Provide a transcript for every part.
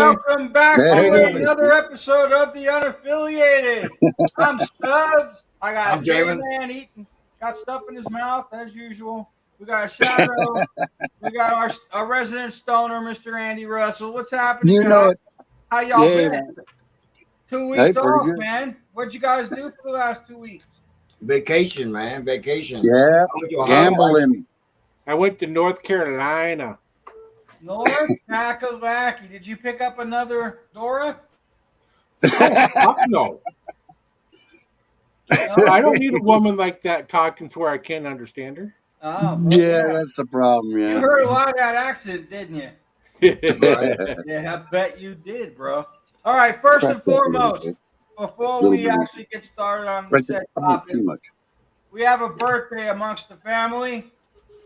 Welcome back Hey. to another episode of The Unaffiliated. I'm Stubbs. I got I'm Jamin. J-Man eating, got stuff in his mouth as usual. We got Shadow. We got our resident stoner, Mr. Andy Russell. What's happening, You guys? know it. How y'all Yeah, been? 2 Hey, weeks pretty off, good. man. What'd you guys do for the last 2 weeks? Vacation, man. Vacation. Yeah, I went to Ohio. gambling. I went to North Carolina. North Kakalaki. Did you pick up another Dora? Fuck no. No? I don't need a woman like that talking to where I can't understand her. Oh, Yeah, that's the problem. You Yeah. heard a lot of that accent, didn't you? Right. Yeah, I bet you did, bro. All right, first and foremost, before we actually get started on the said topic, Too much. we have a birthday amongst the family.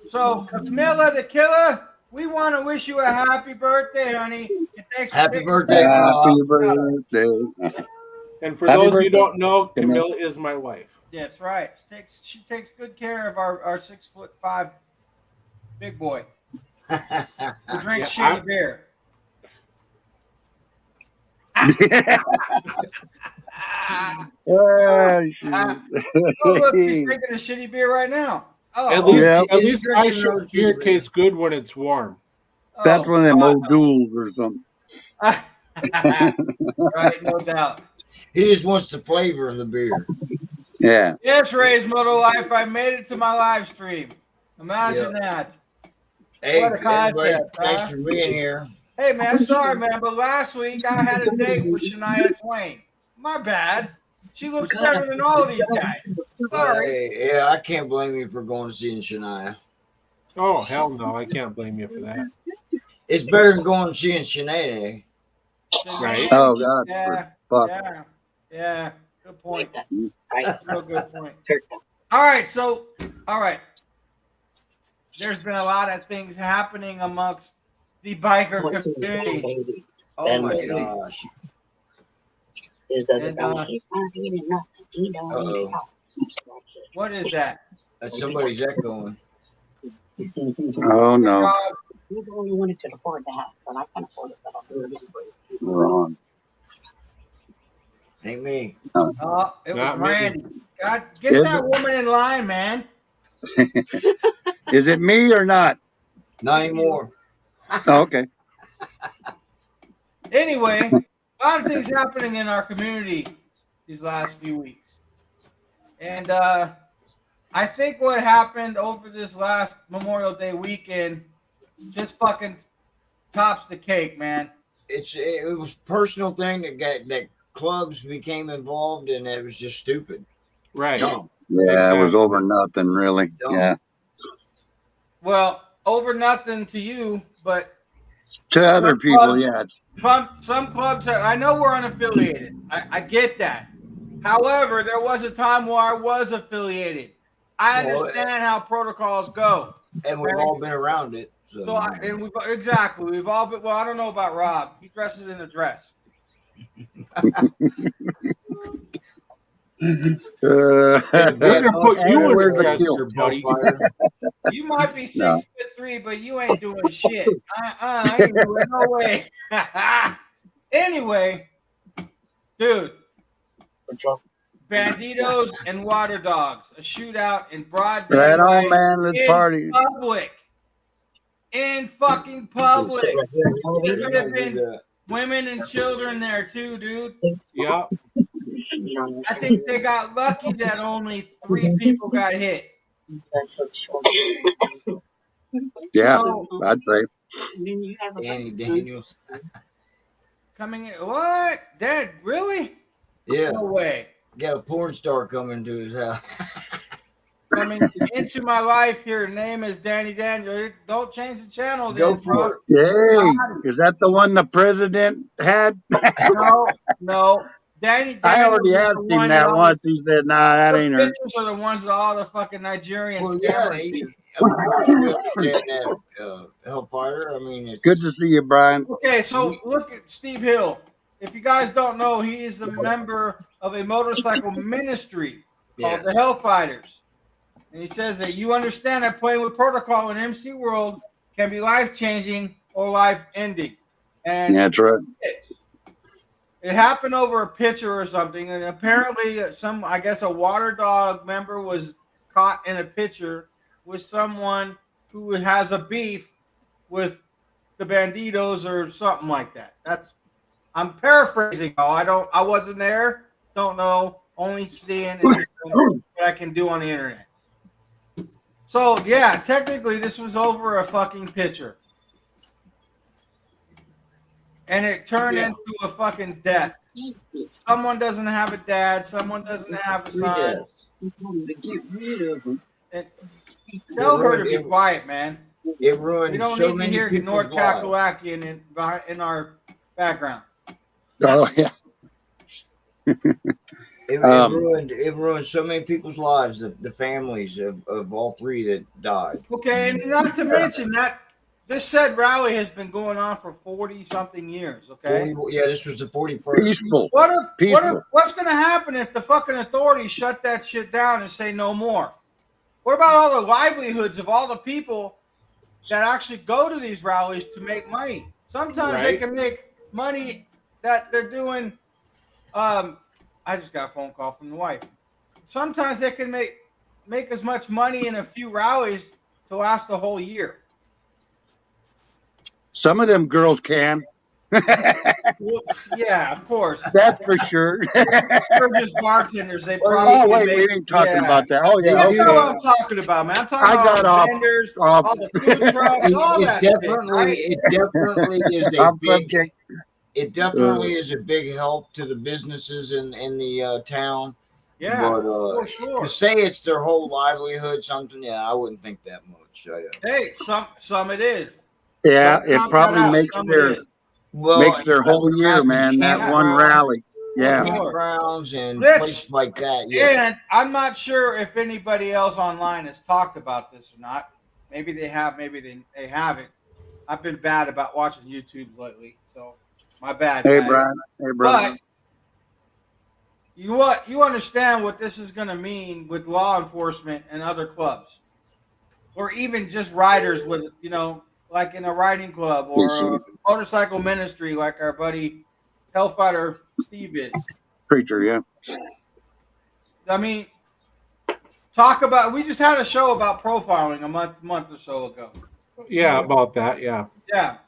So, Camilla the Killer, we want to wish you a happy birthday, honey. And thanks for Happy taking birthday, Happy Rob. birthday. And for Happy those who birthday, don't know, Camilla. Camilla is my wife. That's right. She takes good care of our 6'5" big boy who drinks Yeah, shitty beer. Oh, shoot. Oh, look, he's drinking a shitty beer right now. Oh, At least, Yeah. at least He's I drinking sure those beer shitty tastes good when it's warm. That's one of them wow. old duels or something. Right, no doubt. He just wants the flavor of the beer. Yeah. Yes, Ray's Moto Life. I made it to my live stream. Imagine that. Hey, What a everybody, concept, thanks huh? for being here. Hey, man, sorry, man, but last week I had a date with Shania Twain. My bad. She looks better than all these guys. Sorry. Hey, yeah, I can't blame you for going to see Shania. Oh, hell no. I can't blame you for that. It's better than going to see Sinead. Right. Oh, God. Yeah, Fuck. yeah. Good point. I Real good point. All right. There's been a lot of things happening amongst the biker community. Oh my Then- gosh. There's other And, guy. He's not eating nothing. He don't Uh-oh. eat it. What is that? That's somebody's echoing. Oh, no. Rob, You're the only one who can afford the house, and I can afford it, but I'll do it anyway. Wrong. Ain't me. oh, it was Not me. Randy. God, get Is that woman in line, man. Is it me or not? Not anymore. Oh, okay. Anyway, a lot of things happening in our community these last few weeks. And I think what happened over this last Memorial Day weekend just fucking tops the cake, man. It was a personal thing that clubs became involved in. It was just stupid. Right. Dumb. Yeah, it was Exactly. over nothing, really. Dumb. Yeah. Well, over nothing to you, but To other people, yeah. some clubs I know we're unaffiliated. I get that. However, there was a time where I was affiliated. I Well, understand how protocols go. And we've all been around it. So, We've all been. Well, I don't know about Rob. He dresses in a dress. We're gonna put you in where's a the dress kilt? here, buddy. You might be 6'3", No. but you ain't doing shit. I ain't doing no way. Anyway, dude, Banditos and Water Dogs, a shootout in broad Right daylight on, man. Let's in party. public. In fucking public. There could have been women and children there too, dude. Yeah. I think they got lucky that only 3 people got hit. Yeah, So, I'd say. Danny Daniels. coming in, what? Dad, really? Yeah, No way. got a porn star coming to his house. Coming into my life here, name is Danny Daniel. Don't change the channel. Go then, for bro. it. Hey, is that the one the president had? No. Danny Daniel. I already asked him that once. He said, nah, that ain't her. Pictures are the ones that all the fucking Nigerians. Well, yeah, of course we understand that, Hellfire. I mean, it's Good to see you, Brian. Okay, so look at Steve Hill. If you guys don't know, he is a member of a motorcycle ministry called Yeah. the Hellfighters. And he says that you understand that playing with protocol in MC World can be life-changing or life-ending. And That's right. it happened over a pitcher or something, and apparently I guess a water dog member was caught in a pitcher with someone who has a beef with the Banditos or something like that. I'm paraphrasing. I wasn't there. Don't know. Only seeing what I can do on the internet. So yeah, technically this was over a fucking pitcher. And it turned into a fucking death. Someone doesn't have a dad. Someone doesn't have a son. And tell her to be quiet, man. It ruined We don't so need to many hear people's North lives. Kakalaki in our background. Oh yeah. It ruined so many people's lives. The families of all three that died. Okay, and not to mention that this said rally has been going on for 40-something years. Okay, Yeah, this was the 41st. Peaceful. what's going to happen if the fucking authorities shut that shit down and say no more? What about all the livelihoods of all the people that actually go to these rallies to make money? Sometimes they can make money that they're doing. I just got a phone call from the wife. Sometimes they can make as much money in a few rallies to last the whole year. Some of them girls can. Well, yeah, of course. That's for sure. Sturgis bartenders, they probably Oh wait, we ain't talking about that. Oh yeah. That's Okay. not what I'm talking about, man. I'm talking I got about off- vendors, off- all the food trucks, all that shit. Right? It definitely is a I'm big. subject. It definitely is a big help to the businesses in the town. Yeah, But for sure. to say it's their whole livelihood, something, yeah, I wouldn't think that much. Hey, some it is. Yeah, Don't it count that probably out. makes Some their it is. Well, whole year, man. That one rally. Yeah. campgrounds and Let's- places like that. Yeah, And I'm not sure if anybody else online has talked about this or not. Maybe they have, maybe they haven't. I've been bad about watching YouTube lately, so my bad. Hey, guys. Brian. Hey, brother. But you understand what this is going to mean with law enforcement and other clubs, or even just riders with like in a riding club or a motorcycle ministry, like our buddy Hellfighter Steve is. Preacher, yeah. I mean, we just had a show about profiling a month or so ago. Yeah, about that. Yeah. Yeah.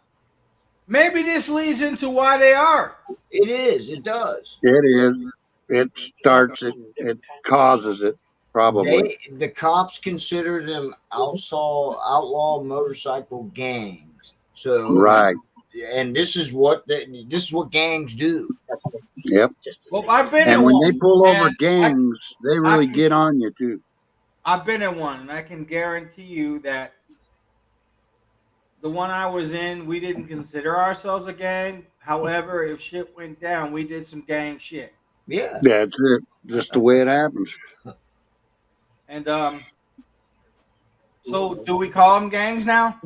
Maybe this leads into why they are. it is. It does. It is. It starts it. It causes it. Probably. The cops consider them outlaw motorcycle gangs. So Right. and this is what gangs do. Yep. Well, I've been in And when one. they pull over and gangs, they really can- get on you too. I've been in one, and I can guarantee you that the one I was in, we didn't consider ourselves a gang. However, if shit went down, we did some gang shit. Yeah. That's it. Just the way it happens. And so do we call them gangs now?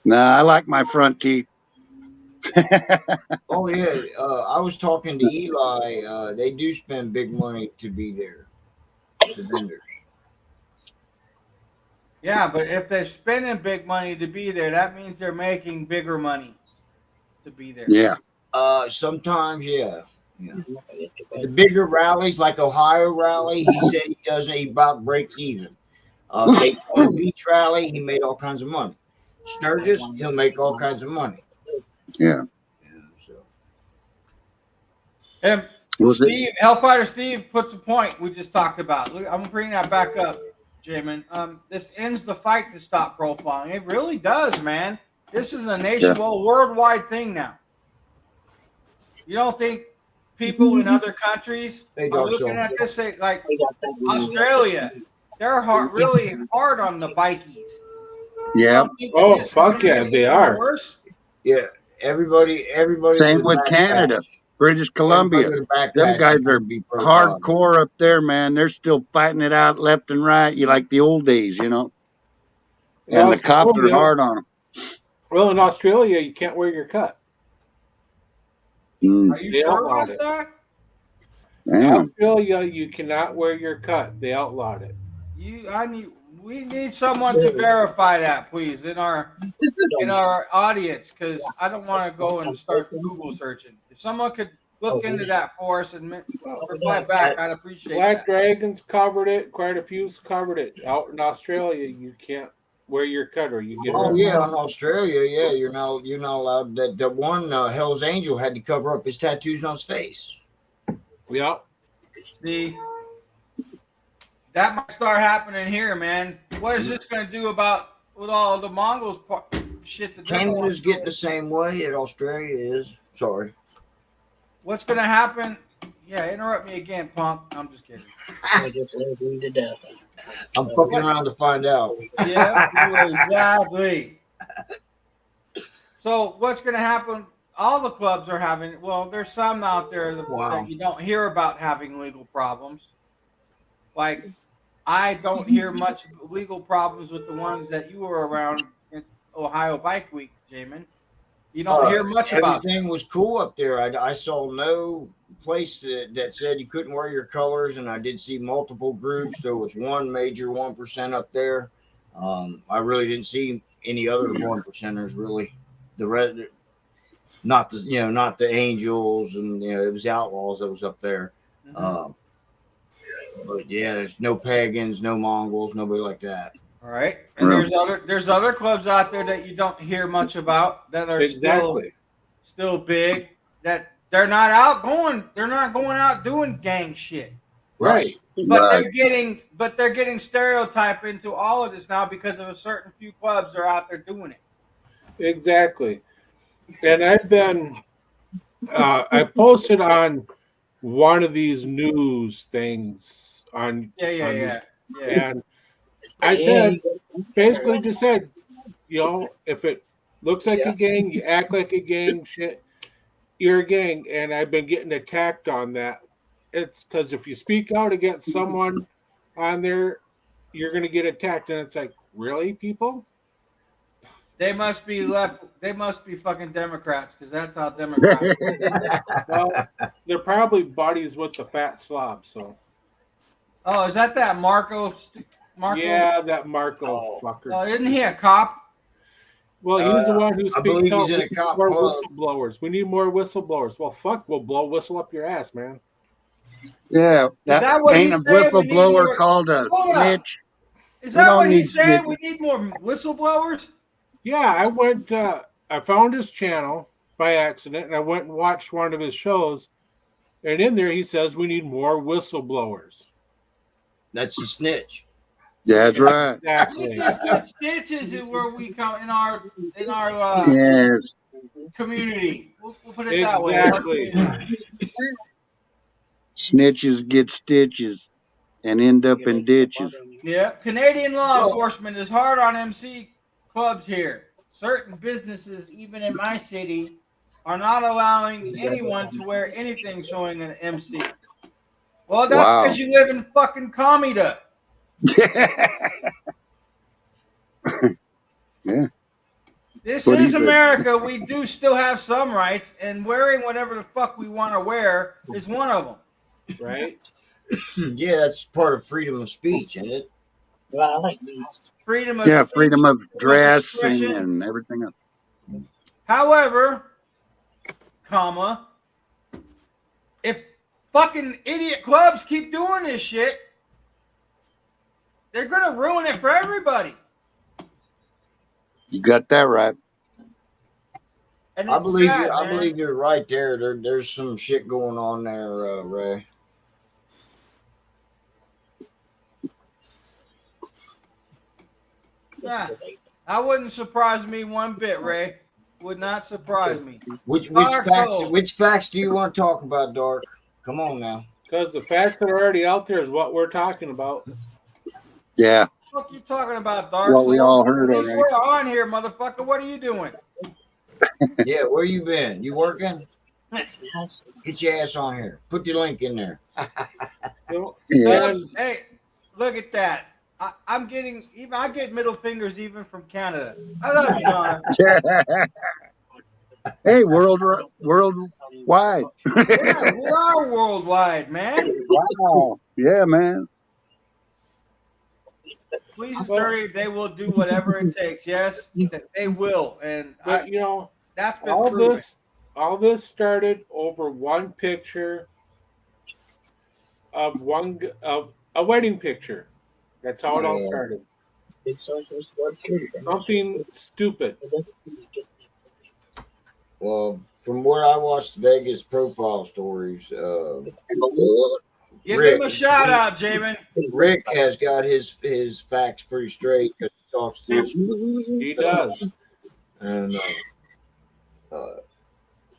Nah, I like my front teeth. Oh yeah. I was talking to Eli. They do spend big money to be there. The vendors. Yeah, but if they're spending big money to be there, that means they're making bigger money to be there. Yeah. Sometimes, yeah. The bigger rallies, like Ohio rally, he said he about breaks even. Daytona Beach rally, he made all kinds of money. Sturgis, he'll make all kinds of money. Yeah. So. And Was it? Steve, Hellfighter Steve puts a point we just talked about. Look, I'm bringing that back up, Jamin. This ends the fight to stop profiling. It really does, man. This is a nationwide, worldwide thing now. You don't think people in other countries They are don't, looking so. at this like Australia? They're really hard on the bikies. You Yeah. don't think that Oh, this is fuck gonna yeah, get they any are. worse? Yeah, everybody. Same with Canada, British Columbia. Them guys are hardcore up there, man. They're still fighting it out left and right. You like the old days, you know. And the cops are hard on them. Well, in Australia, you can't wear your cut. Mm, Are you They sure outlawed about it. that? In damn. Australia, you cannot wear your cut. They outlawed it. We need someone to verify that, please, in our audience, because I don't want to go and start Google searching. If someone could look into that for us and reply back, I'd appreciate Black that. Dragons covered it. Quite a few's covered it. Out in Australia, you can't wear your cutter. You get Oh arrested. yeah, in Australia, yeah, you're not allowed. That one Hell's Angel had to cover up his tattoos on his face. Yep. See, that might start happening here, man. What is this going to do about with all the Mongols shit? That Canada's getting the same way that Australia is. Sorry. What's going to happen? Yeah, interrupt me again, punk. I'm just kidding. I just love him to death. I'm fucking around to find out. Yeah, exactly. So what's going to happen? All the clubs are having. Well, there's some out there that you don't hear about having legal problems. Like, I don't hear much legal problems with the ones that you were around in Ohio Bike Week, Jamin. You don't hear much about. Everything was cool up there. I saw no place that said you couldn't wear your colors, and I did see multiple groups. There was one major 1% up there. I really didn't see any other 1%ers really. The red, not the Angels, and it was the Outlaws that was up there. Mm-hmm. But yeah, there's no pagans, no Mongols, nobody like that. All right, and there's other clubs out there that you don't hear much about that are still big. That they're not going out doing gang shit. Right. But they're getting stereotyped into all of this now because of a certain few clubs that are out there doing it. Exactly. And I've been I posted on one of these news things on Yeah. And I said, basically just said, if it looks like a gang, you act like a gang, shit, you're a gang. And I've been getting attacked on that. It's because if you speak out against someone on there, you're going to get attacked. And it's like, really, people? They must be left. They must be fucking Democrats, because that's how Democrats. Well, they're probably buddies with the fat slob. So. Oh, is that Marco? Yeah, that Marco fucker. Oh, isn't he a cop? Well, he's the one who speaks out. He's in a cop more club. whistleblowers. We need more whistleblowers. Well, fuck, we'll blow whistle up your ass, man. Yeah, that what ain't a he's saying? whistleblower called a snitch. Is that what he's saying? We need more whistleblowers? Yeah, I found his channel by accident, and I went and watched one of his shows, and in there he says we need more whistleblowers. That's the snitch. That's right. Exactly. Stitches is where we come in our Yes. community. We'll put it that way. Exactly. Snitches get stitches and end up in ditches. Yeah. Canadian law enforcement is hard on MC clubs here. Certain businesses, even in my city, are not allowing anyone to wear anything showing an MC. Well, that's because you live in fucking Comida. Yeah. This What is he said. America. We do still have some rights, and wearing whatever the fuck we want to wear is one of them. Right? Yeah, that's part of freedom of speech, isn't it? Well, I like that. Freedom of Yeah, speech, freedom of dress expression. and everything else. However, if fucking idiot clubs keep doing this shit, they're gonna ruin it for everybody. You got that right. And I it's believe sad, you. I man. believe you're right there. There's some shit going on there, Ray. Yeah, that wouldn't surprise me one bit, Ray. Would not surprise me. Which Dark facts? Soul. Which facts do you want to talk about, Dark? Come on now. Because the facts that are already out there is what we're talking about. Yeah. What you talking about, Dark What we Soul? all heard At least already. we're on here, motherfucker. What are you doing? Yeah, where you been? You working? Get your ass on here. Put the link in there. Yeah. Hey, look at that. I get middle fingers even from Canada. I love you, Don. Hey, worldwide. Yeah, we are worldwide, man. Wow. Yeah, man. Please hurry. They will do whatever it takes. Yes, they will. And But that's been all proven. this started over one picture of a wedding picture. That's how it all started. Something stupid. Well, from what I watched Vegas profile stories, Give Rick, him a shout out, Jamin. Rick has got his facts pretty straight because he talks to He does. and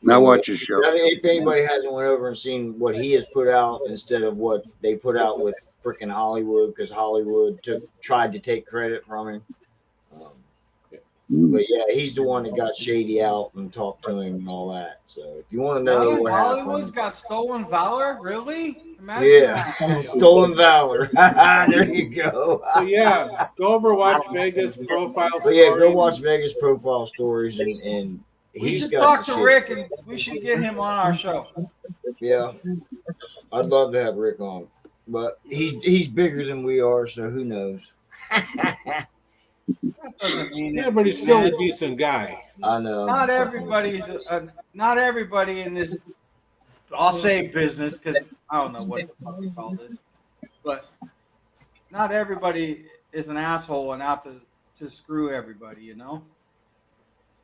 Now watch your show. if anybody hasn't went over and seen what he has put out instead of what they put out with freaking Hollywood, because Hollywood tried to take credit from him. But yeah, he's the one that got Shady out and talked to him and all that. So if you want to know what Hollywood's happened, got stolen valor, really? Imagine yeah, that. stolen valor. There you go. So yeah, go over watch Vegas profile But stories. yeah, go watch Vegas profile stories and We he's should got talk the to shit. Rick and we should get him on our show. Yeah, I'd love to have Rick on, but he's bigger than we are, so who knows? That doesn't mean Yeah, but he's still a man. decent guy. I know. Not everybody in this. I'll say business because I don't know what the fuck we call this, but not everybody is an asshole and out to screw everybody, you know.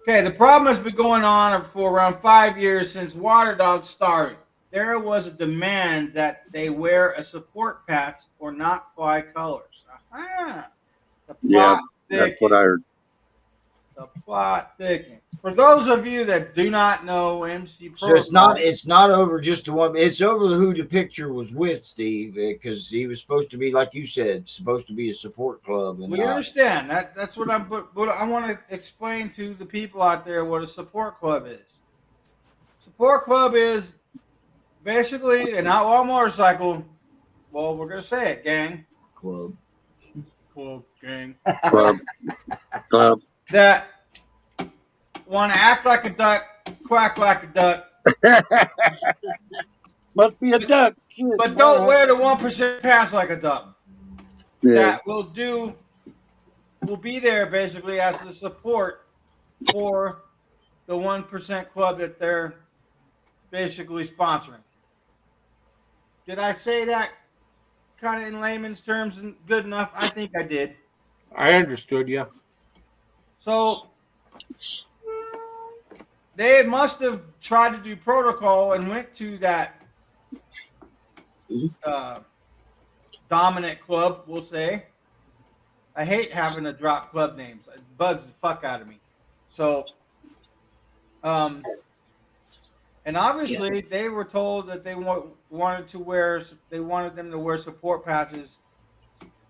Okay, the problem has been going on for around 5 years since Water Dog started. There was a demand that they wear a support patch or not fly colors. The plot That's what I heard. The plot thickens. For those of you that do not know MC So Protocol, it's not over just the one. It's over who the picture was with, Steve, because he was supposed to be, like you said, supposed to be a support club. And we understand that. That's what I'm. But I want to explain to the people out there what a support club is. Support club is basically an outlaw motorcycle. Well, we're gonna say it, gang. club. Club, gang. Club. That want to act like a duck, quack like a duck, Must be a duck. but don't wear the 1% pass like a duck. Yeah. That will be there basically as the support for the 1% club that they're basically sponsoring. Did I say that kind of in layman's terms and good enough? I think I did. I understood, yeah. So they must have tried to do protocol and went to that dominant club, we'll say. I hate having to drop club names. It bugs the fuck out of me. So, and obviously they were told that they wanted them to wear support patches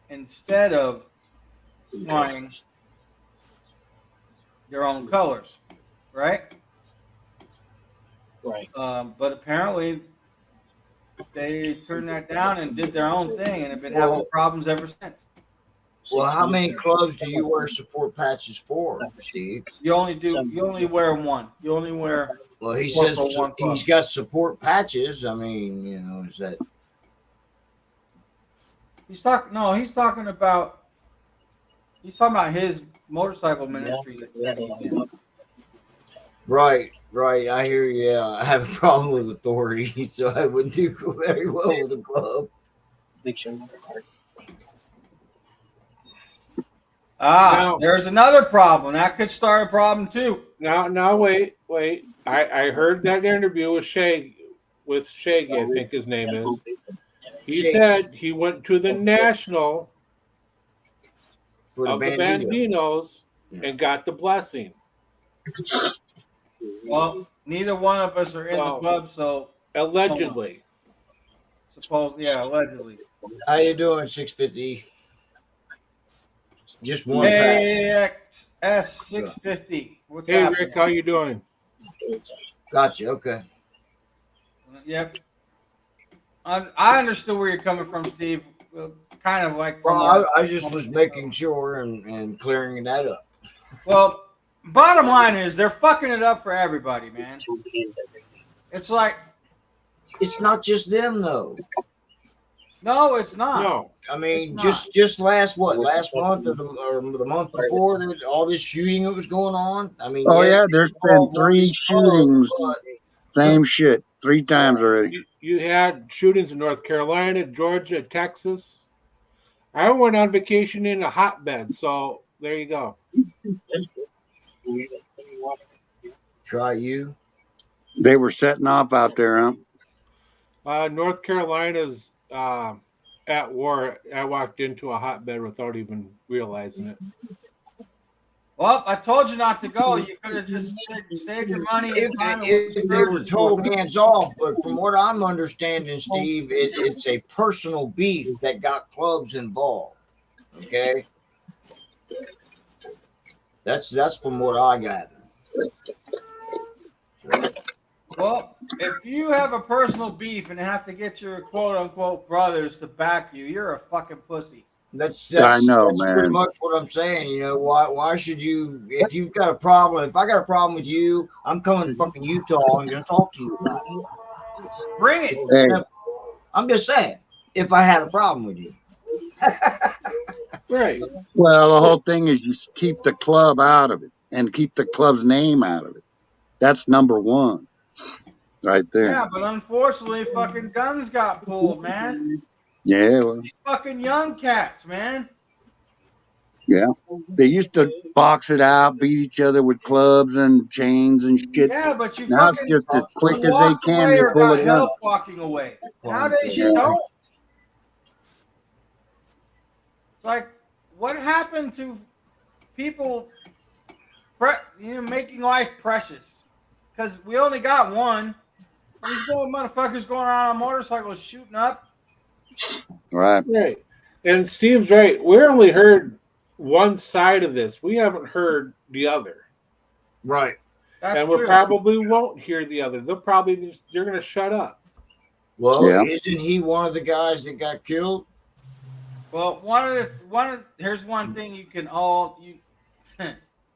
instead of flying their own colors, right? Right. But apparently they turned that down and did their own thing and have been having problems ever since. Well, how many clubs do you wear support patches for, Steve? You only wear one. You only wear. Well, he Support says for one club. he's got support patches. I mean, is that He's talking about his motorcycle ministry that he's in. right? Right. I hear you. Yeah, I have a problem with authority, so I wouldn't do very well with a club. Now- There's another problem. That could start a problem too. Now, wait. I heard that interview with Shaggy, I think his name is. He Shaggy. said he went to the national For the of the Bandinos and got the blessing. Well, neither one of us are in the club, so Allegedly. allegedly. How you doing, 650? Just one pack. AXS 650. What's Hey, happening? Rick, how you doing? Gotcha. Okay. Yep. I understood where you're coming from, Steve. Kind of like from. Well, I just was making sure and clearing that up. Well, bottom line is they're fucking it up for everybody, man. It's like It's not just them though. No, it's not. No. I mean, It's just last month or the month before, all this shooting that was going on. I mean, Oh yeah, yeah, there's been 3 shootings, same shit, 3 times already. You had shootings in North Carolina, Georgia, Texas. I went on vacation in a hotbed, so there you go. Try you. They were setting off out there, huh? North Carolina's at war. I walked into a hotbed without even realizing it. Well, I told you not to go. You could have just saved your money and time. If they were told hands off, but from what I'm understanding, Steve, it's a personal beef that got clubs involved. Okay, that's from what I gather. Well, if you have a personal beef and have to get your quote unquote brothers to back you, you're a fucking pussy. That's man. pretty much what I'm saying. You know, why should you? If you've got a problem, if I got a problem with you, I'm coming to fucking Utah and gonna talk to you about it. Bring it. Hey, I'm just saying, if I had a problem with you. Right. well, the whole thing is you keep the club out of it and keep the club's name out of it. That's number one, right there. Yeah, but unfortunately, fucking guns got pulled, man. Yeah, well, These fucking young cats, man. yeah. They used to box it out, beat each other with clubs and chains and shit. Yeah, but you Now it's fucking just as quick as they walked can, away they or pull got a gun. help walking away. Nowadays, you Yeah. don't. It's like, what happened to people, making life precious? Because we only got one. These little motherfuckers going around on motorcycles shooting up. Right. Right. And Steve's right. We only heard one side of this. We haven't heard the other. Right. That's and we true. probably won't hear the other. They're going to shut up. Well, Yeah. isn't he one of the guys that got killed? Well, here's one thing you can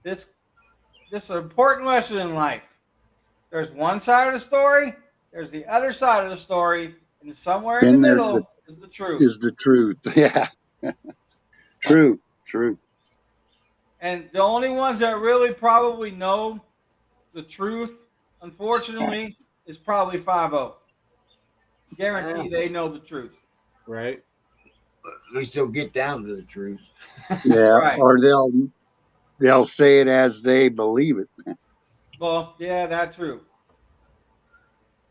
this is an important lesson in life. There's one side of the story, there's the other side of the story, and somewhere in the middle is the truth. Is the truth. Yeah. True. And the only ones that really probably know the truth, unfortunately, is probably 5-0. Guarantee they know the truth. Right. At least they'll get down to the truth. Yeah. Right. Or they'll say it as they believe it. Well, yeah, that's true.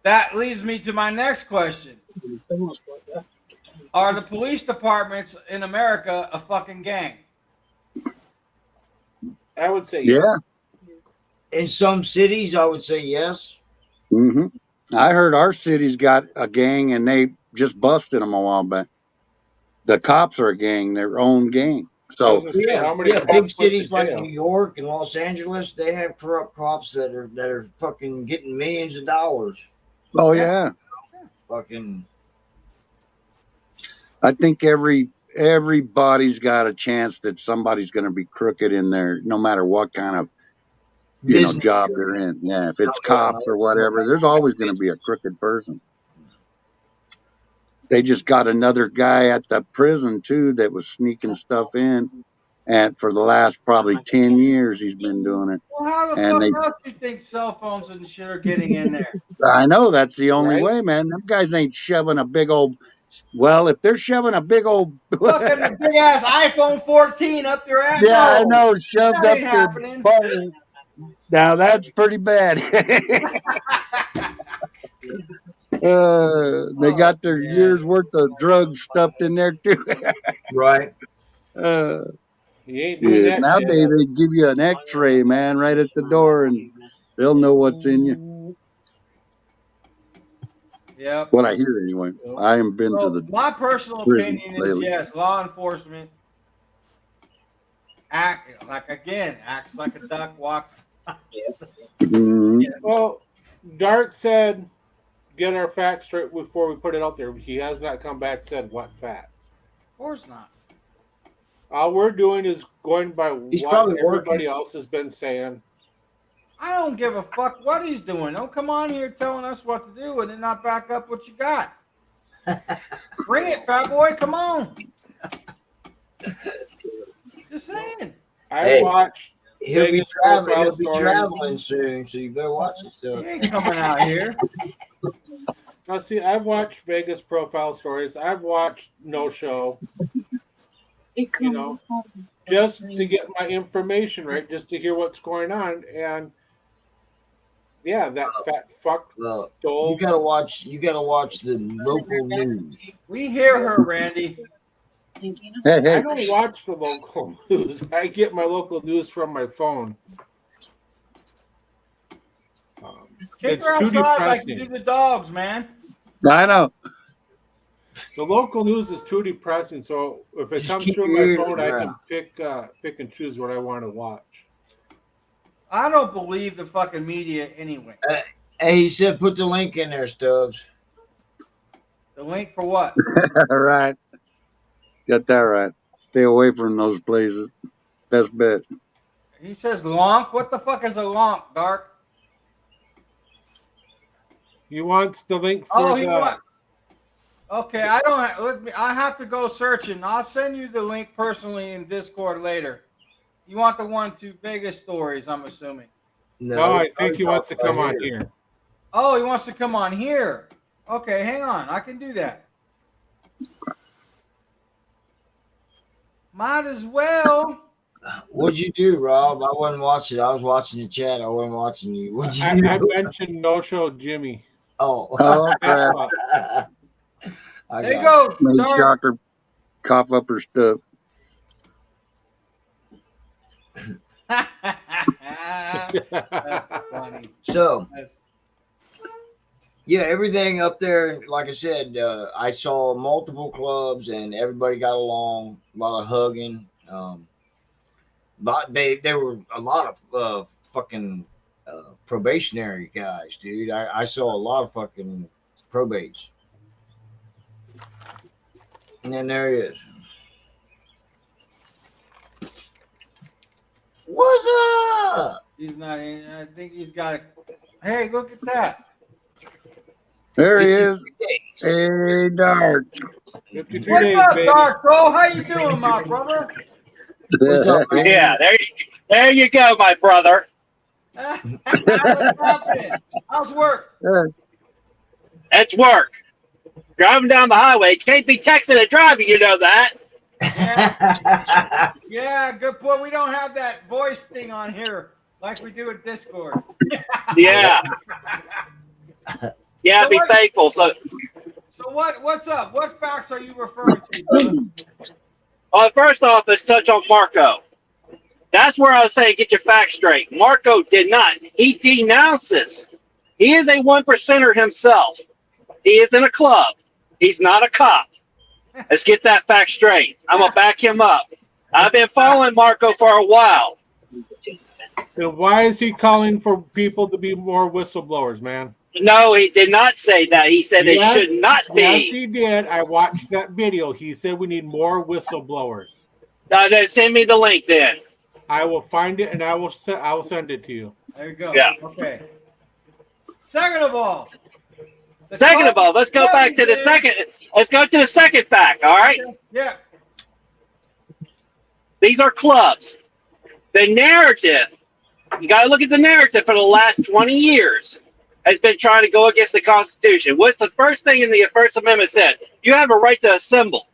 That leads me to my next question. Are the police departments in America a fucking gang? I would say Yeah. In some cities, I would say yes. Hmm. I heard our city's got a gang and they just busted them a while back. The cops are a gang, their own gang. So Yeah, How many big cops went cities to like jail? New York and Los Angeles, they have corrupt cops that are fucking getting millions of dollars. oh Yeah. yeah. Fucking I think everybody's got a chance that somebody's going to be crooked in there, no matter what kind of business. job they're in. Yeah, if it's cops or whatever, there's always going to be a crooked person. They just got another guy at the prison too that was sneaking stuff in, and for the last probably 10 years he's been doing it. Well, how the And fuck else do you think cell phones and shit are getting in there? I know that's the only Right. way, man. Them guys ain't shoving a big old. Well, if they're shoving a big old. Fucking a big ass iPhone 14 up their ass. Yeah, I No. know, shoved That up ain't their happening. butt. Now that's pretty bad. They got their yeah. year's worth of drugs stuffed in there too. Right. Uh, You ain't doing shit. that Nowadays shit. they give you an X-ray, man, right at the door, and they'll know what's in you. Yep. What I hear anyway. I haven't been So to the. my personal prison opinion is lately. yes, law enforcement acts like a duck, walks. Mhm. Well, Dark said, get our facts straight before we put it out there. He has not come back and said what facts. Of course not. All we're doing is going by He's what probably everybody working. else has been saying. I don't give a fuck what he's doing. Don't come on here telling us what to do and then not back up what you got. Bring it, fat boy. Come on. Just saying. I watched. He'll be Vegas profile traveling stories. soon, so you better watch He yourself. ain't coming out here. Now, see, I've watched Vegas profile stories. I've watched No Show. You know, just to get my information right, just to hear what's going on, and yeah, that fat fuck Well, stole. you gotta watch the local news. We hear her, Randy. Hey, I hey. don't watch the local news. I get my local news from my phone. Kick It's her too outside like you depressing. do the dogs, man. I know. The local news is too depressing. So if it Just comes keep through your my ears phone, I around. can pick and choose what I want to watch. I don't believe the fucking media anyway. Hey, he said put the link in there, Stubbs. The link for what? Right. Got that right. Stay away from those places. Best bet. He says lonk. What the fuck is a lonk, Dark? He wants the link for Oh, the. he what? Okay, I don't. I have to go searching. I'll send you the link personally in Discord later. You want the one to Vegas stories? I'm assuming. No, I think he wants to come on here. Oh, he wants to come on here. Okay, hang on. I can do that. Might as well. What'd you do, Rob? I wasn't watching. I was watching the chat. I wasn't watching you. What'd you I do? mentioned No Show Jimmy. Oh. Oh, crap. There you go, Made Dark. Shocker cough up her stuff. That's funny. So, That's- yeah, everything up there, like I said, I saw multiple clubs and everybody got along, a lot of hugging. But there were a lot of fucking probationary guys, dude. I saw a lot of fucking probates. And then there he is. What's up? He's not in. I think he's got it. Hey, look at that. There he is. Hey, Dark. 53 What's days, up, baby. Dark Bro? How you doing, my brother? What's up, man? Yeah, there you go, my brother. What's happening? How's work? That's work. Driving down the highway, you can't be texting and driving, you know that. Yeah, good point. We don't have that voice thing on here like we do at Discord. Yeah. Yeah, So be what- thankful. So, What's up? What facts are you referring to, brother? first off, let's touch on Marco. That's where I was saying get your facts straight. Marco did not. He denounces. He is a 1%er himself. He is in a club. He's not a cop. Let's get that fact straight. I'm going to back him up. I've been following Marco for a while. And why is he calling for people to be more whistleblowers, man? No, he did not say that. He said it Yes, should not be. Yes, he did. I watched that video. He said we need more whistleblowers. Then send me the link then. I will find it and I will send it to you. There you go. Yeah. Okay. Second of all, Let's go back to the second. Let's go to the second fact. All right. Yeah. These are clubs. The narrative. You got to look at the narrative for the last 20 years. Has been trying to go against the Constitution. What's the first thing in the First Amendment said? You have a right to assemble,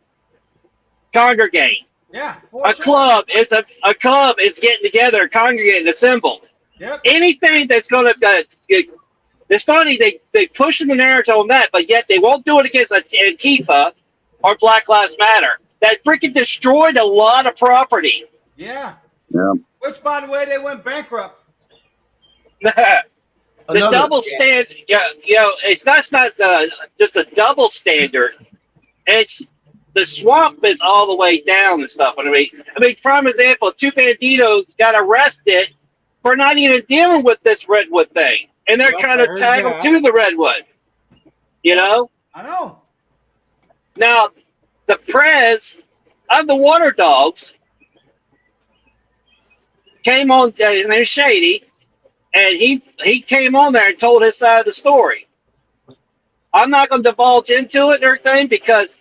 congregate. Yeah. A club is a club is getting together, congregate, and assemble. Yep. Anything that's going to it's funny they pushing the narrative on that, but yet they won't do it against Antifa or Black Lives Matter. That freaking destroyed a lot of property. Yeah. Yeah. Which, by the way, they went bankrupt. The double standard, it's not just a double standard. It's the swamp is all the way down and stuff. I mean, prime example: two banditos got arrested for not even dealing with this redwood thing, and they're trying to tag them to the redwood. You know. I know. Now, the prez of the Water Dogs came on. His name's Shady. And he came on there and told his side of the story. I'm not going to divulge into it or anything because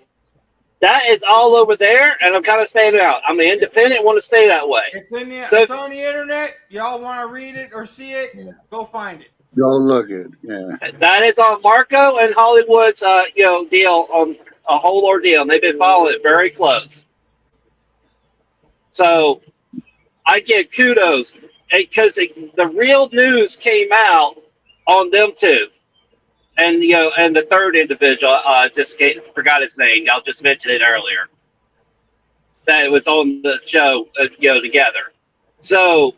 that is all over there, and I'm kind of staying out. I'm an independent, want to stay that way. It's in the. So- It's on the internet. Y'all want to read it or see it? Yeah. Go find it. Go look at it. Yeah. That is on Marco and Hollywood's, deal on a whole ordeal, and they've been following it very close. So I give kudos because the real news came out on them too. And and the third individual, forgot his name. I'll just mention it earlier. That was on the show, together. So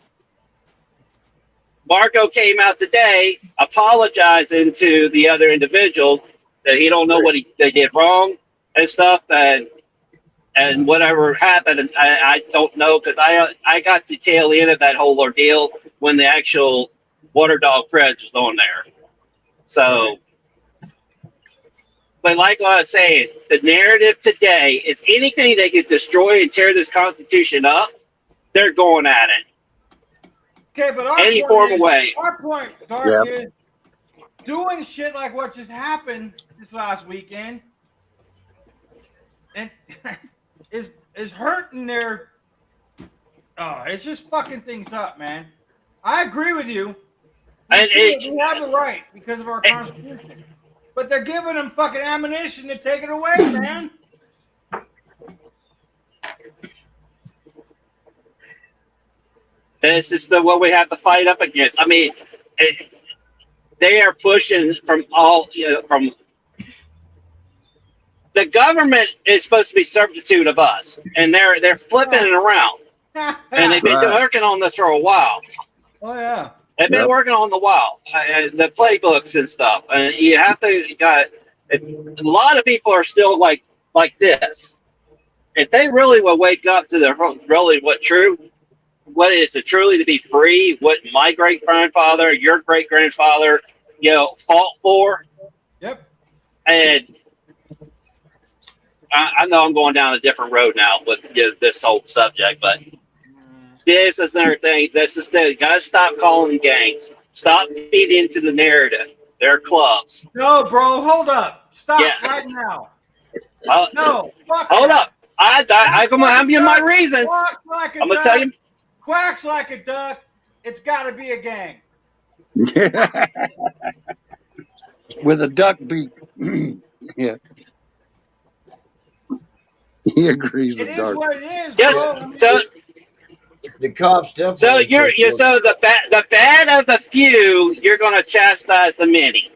Marco came out today apologizing to the other individual that he don't know what they did wrong and stuff, and whatever happened, and I don't know because I got the tail end of that whole ordeal when the actual Water Dog Preds was on there. So. But like I was saying, the narrative today is anything they can destroy and tear this Constitution up, they're going at it. Okay, but Any form of way. Our point, Dark, is doing shit like what just happened this last weekend, and is hurting their. Oh, it's just fucking things up, man. I agree with you. We have the right because of our Constitution. But they're giving them fucking ammunition to take it away, man. And it's just what we have to fight up against. I mean, they are pushing from from the government is supposed to be substitute of us, and they're flipping it around. And they've been working on this for a while. Oh yeah. They've been working on the the playbooks and stuff, and you have to. A lot of people are still like this. If they really would wake up to what is it truly to be free? What my great grandfather, your great grandfather, fought for. Yep. And I know I'm going down a different road now with this whole subject, but. This is another thing. Gotta stop calling them gangs. Stop feeding into the narrative. They're clubs. No, bro, hold up. Stop right now. No, fuck hold that. up. I'm gonna give you my reasons. Like I'm gonna tell you. Quacks like a duck. It's got to be a gang. With a duck beak. Yeah. He agrees with Dark. It is what it is, yes, bro. So. The cops definitely. So so the bad of the few, you're going to chastise the many.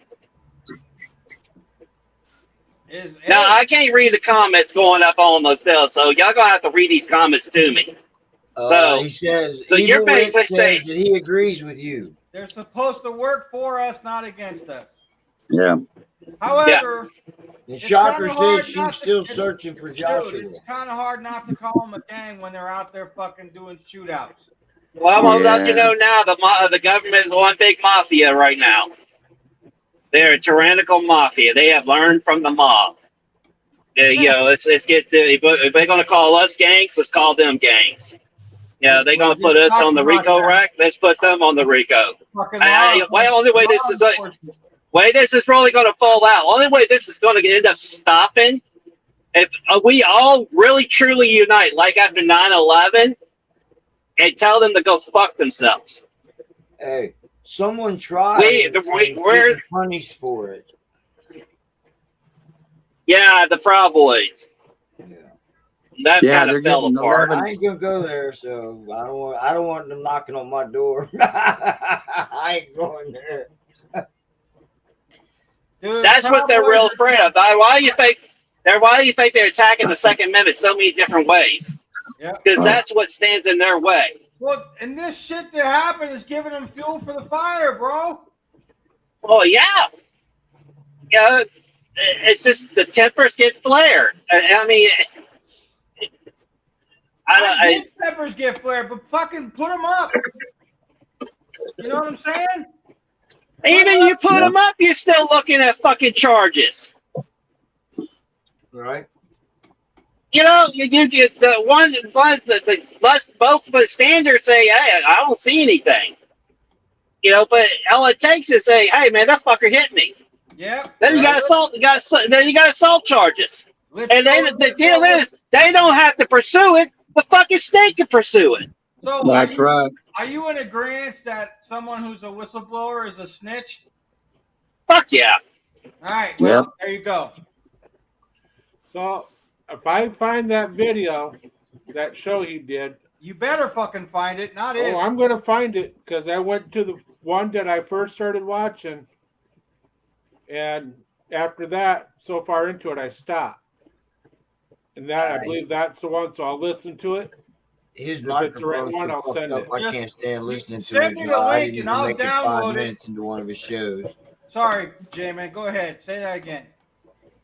Now I can't read the comments going up on those still, so y'all gonna have to read these comments to me. So he says. So you're basically saying that he agrees with you. They're supposed to work for us, not against us. Yeah. However, and Shocker says she's still searching for Joshua. It's kind of hard not to call them a gang when they're out there fucking doing shootouts. Well, I'll let you know now. The government is one big mafia right now. They're a tyrannical mafia. They have learned from the mob. Let's get to. If they're going to call us gangs, let's call them gangs. They're going to put us on the RICO rack. Let's put them on the RICO. Only way this is. Way this is really going to fall out. Only way this is going to end up stopping if we all really truly unite, like after 9/11, and tell them to go fuck themselves. Hey, someone tried. We're punished for it. Yeah, the Proud Boys. Yeah. That kind of fell apart. I ain't gonna go there, so I don't want them knocking on my door. I ain't going there. Dude, that's what they're real afraid of. Why do you think they're attacking the Second Amendment so many different ways? Because that's what stands in their way. Well, and this shit that happened is giving them fuel for the fire, bro. Well, yeah. It's just the tempers get flared. I mean, tempers get flared, but fucking put them up. You know what I'm saying? Even you put them up, you're still looking at fucking charges. Right. You get both the standards say, hey, I don't see anything. But all it takes is say, hey man, that fucker hit me. Yep. Then you got assault. Then you got assault charges. And then the deal is they don't have to pursue it. The fucking state can pursue it. So That's right. Are you in agreement that someone who's a whistleblower is a snitch? Fuck yeah. All right. Well, Yep. there you go. So if I find that video, that show he did, You better fucking find it, not if. oh, I'm gonna find it because I went to the one that I first started watching, and after that, so far into it, I stopped. And that I believe that's the one, so I'll listen to it. His If it's the right microphone's one, so I'll fucked send up. it. I Just- can't stand listening to send it. me so the I link didn't and even I'll make it download 5 it. minutes into one of his shows. Sorry, J-Man. Go ahead. Say that again.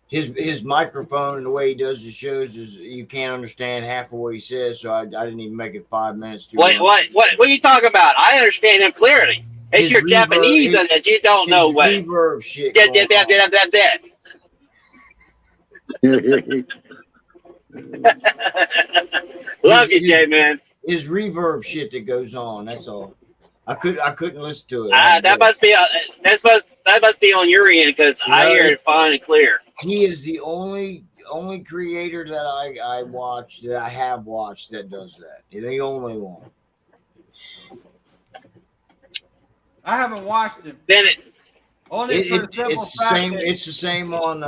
His microphone and the way he does the shows is you can't understand half of what he says. So I didn't even make it 5 minutes too long. What are you talking about? I understand him clearly. It's His your reverb- Japanese his- that you don't know His what. reverb shit. Dead. Love you, Jay, man. His reverb shit that goes on. That's all. I couldn't listen to it. That must be on your end because I hear it fine and clear. He is the only creator that I watch that I have watched that does that. He's the only one. I haven't watched him. Then Only for the simple It's the fact same. that It's the same on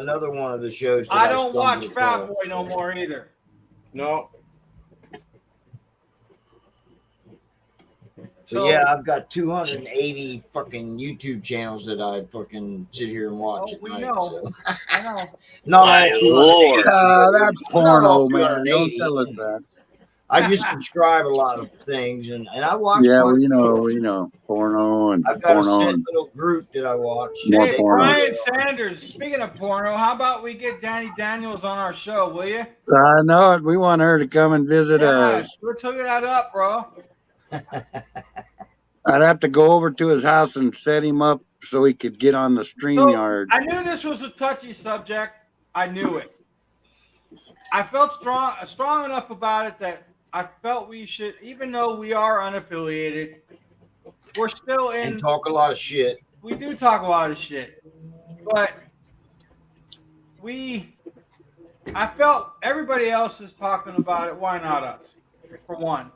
another one of the shows. That I don't stumbled watch Fat across. Boy no more either. No, So yeah, I've got 280 fucking YouTube channels that I fucking sit here and watch Oh, at we night. know. So. I know. Not My all 280. Lord. That's porno, man. 280. Don't tell us that. I just subscribe a lot of things, and I watch. Yeah, quite a we few. know. Porno and I've got a porno. set And, little group that I watch. More Hey, porno. Brian Sanders, speaking of porno, how about we get Danny Daniels on our show, will you? I know it. We want her to come and visit us. Let's hook that up, bro. I'd have to go over to his house and set him up so he could get on the StreamYard. I knew this was a touchy subject. I knew it. I felt strong enough about it that I felt we should, even though we are unaffiliated, we're still in. And talk a lot of shit. We do talk a lot of shit, but I felt everybody else is talking about it. Why not us? For one.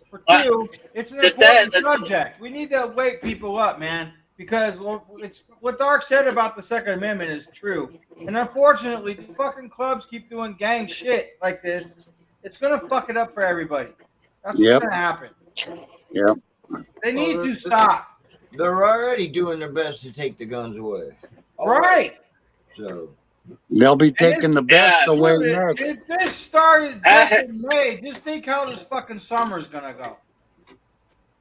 For two, it's an important subject. We need to wake people up, man, because what Dark said about the Second Amendment is true. And unfortunately, the fucking clubs keep doing gang shit like this. It's gonna fuck it up for everybody. That's what's gonna happen. Yep. They need to stop. They're already doing their best to take the guns away. Right. So They'll be taking the best away next. If this started just in May, just think how this fucking summer's gonna go.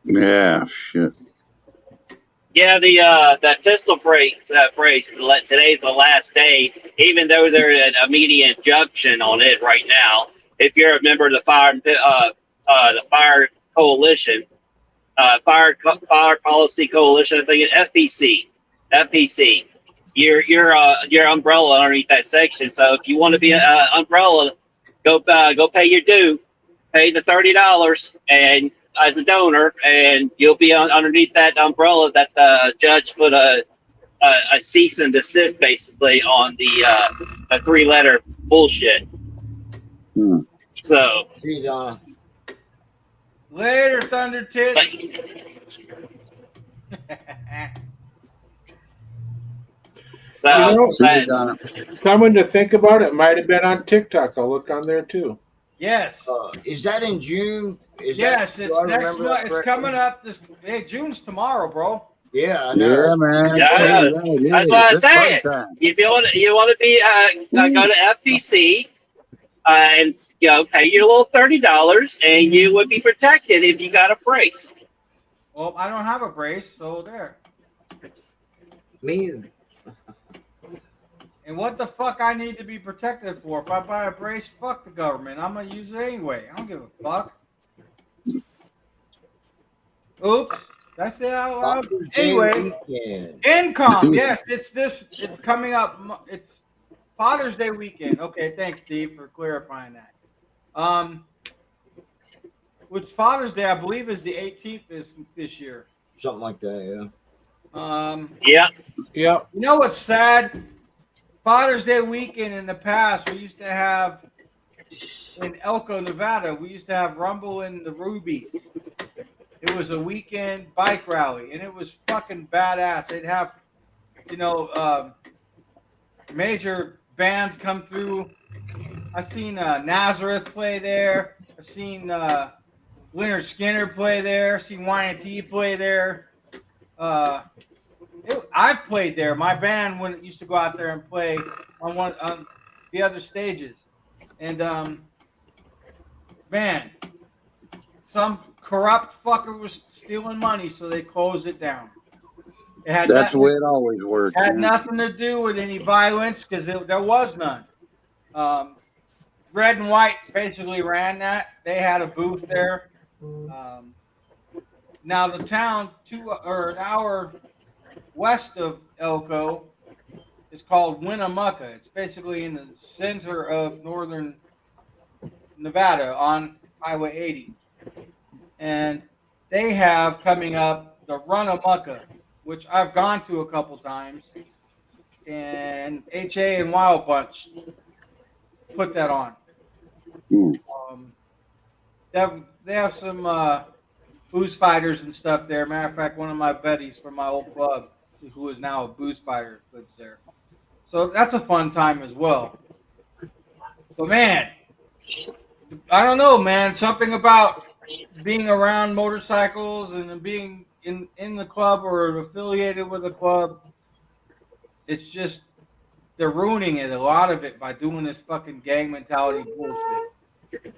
Yeah, shit. yeah, the pistol phrase. Today's the last day. Even though there's an immediate injunction on it right now. If you're a member of the fire coalition, fire policy coalition, I think it's FPC. Your umbrella underneath that section. So if you want to be an umbrella, go pay your due, pay the $30 and as a donor, and you'll be underneath that umbrella that the judge put a cease and desist basically on the a 3-letter bullshit. So see, Donna. Later, Thunder Tits. So coming to think about it, might have been on TikTok. I'll look on there too. Yes. Is that in June? Yes, it's next month. It's coming up. June's tomorrow, bro. Yeah, I know. Yeah, man. Yeah, that's what I say. If you want to be go to FPC and pay your little $30, and you would be protected if you got a brace. Well, I don't have a brace, so there. Me either. And what the fuck I need to be protected for? If I buy a brace, fuck the government. I'm gonna use it anyway. I don't give a fuck. Oops. That's it out loud. Anyway, income. Yes, it's coming up. It's Father's Day weekend. Okay, thanks, Steve, for clarifying that. Which Father's Day, I believe, is the 18th this year. Something like that, yeah. Yeah. Yeah. You know what's sad? Father's Day weekend in the past, we used to have in Elko, Nevada, we used to have Rumble in the Rubies. It was a weekend bike rally, and it was fucking badass. They'd have, major bands come through. I've seen Nazareth play there. I've seen Leonard Skinner play there. I've seen Y&T play there. I've played there. My band used to go out there and play on the other stages, and man, some corrupt fucker was stealing money, so they closed it down. That's the way it always works. Had nothing to do with any violence because there was none. Red and White basically ran that. They had a booth there. Now the town an hour west of Elko is called Winnemucca. It's basically in the center of northern Nevada on Highway 80. And they have coming up the Runnemucca, which I've gone to a couple times. And HA and Wild Bunch put that on. They have some booze fighters and stuff there. Matter of fact, one of my buddies from my old club, who is now a booze fighter, lives there. So that's a fun time as well. So, man, I don't know, man. Something about being around motorcycles and being in the club or affiliated with a club, it's just they're ruining it, a lot of it, by doing this fucking gang mentality bullshit.